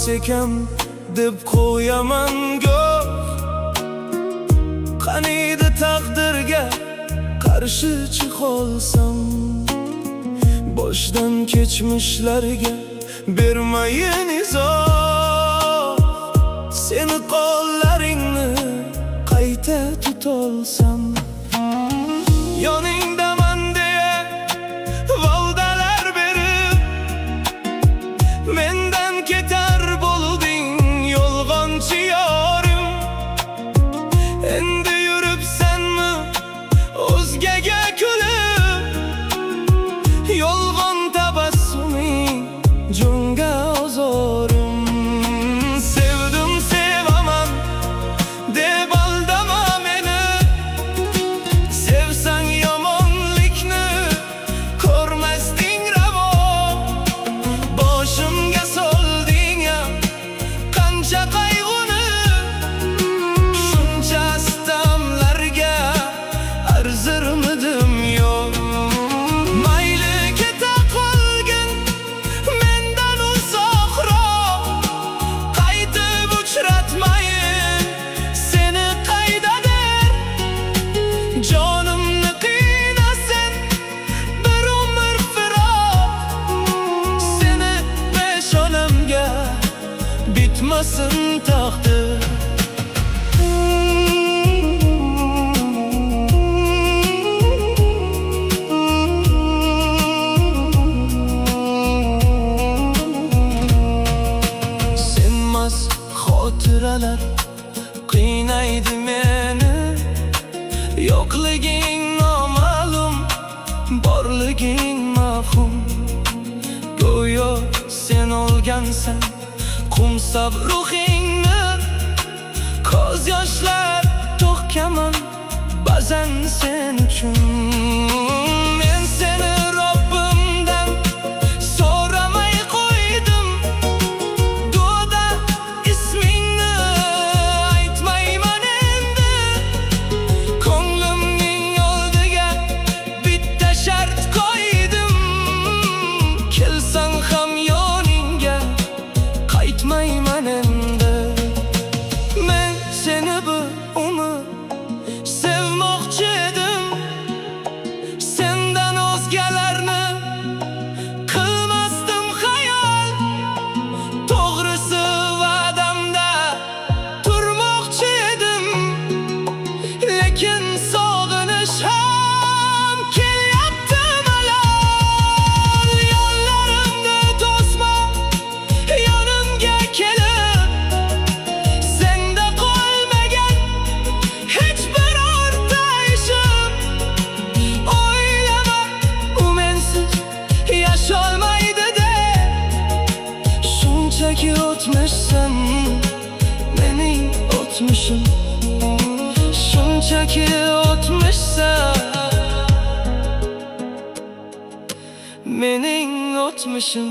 ekam deb qo'yaman goh. Qaniydi taqdirga qarshi chiqolsam, boshdan kechmishlarga bermayin izoh. Seni qo'llaringni qayta tutolsam, yoningdaman deya va'dalar berib, mendan ketar bo'lding yolg'onchi yorim. Endi yuribsanmi o'zgaga kulib, yolg'on tabassuming jonga ozorim. Sevdim sevaman deb aldama meni, sevsang yomonlikni ko'rmasding ravo. Boshimga solding ya qancha qayg'uni, shuncha sitamlarga arzirmidim yo'q. Mayli keta qolgin mendan uzoqroq, qaytib uchratmayin seni qaydadir. Jonimni qiynasin bir umr firoq, seni peshonamga bitmasin taqdir. Senmas xotiralar qiynaydi meni, yo'qliging noma'lum, borliging mavhum. Go'yo sen olgansan qumsab ruhingni, ko'z yoshlar to'xkaman ba'zan sen uchun. Men seni Robbimdan so'ramay qo'ydim, duoda ismingni aytmayman endi. Ko'nglimning oldiga bitta shart qo'ydim, kelsang ham yoningga qaytmayman endi. Men seni bu umr sevmoqchi edim, sendan o'zgalarni qilmasdim xayol. To'g'risi va'damda turmoqchi edim, lekin sog'inish ham kelyapti malol. Yo'llarimni to'sma yonimga kelib, senda qolmagan hech birorta ishim. O'ylama u mensiz yasholmaydi deb, shunchaki o'tmishsan mening o'tmishim, shunchaki o'tmishsan mening o'tmishim.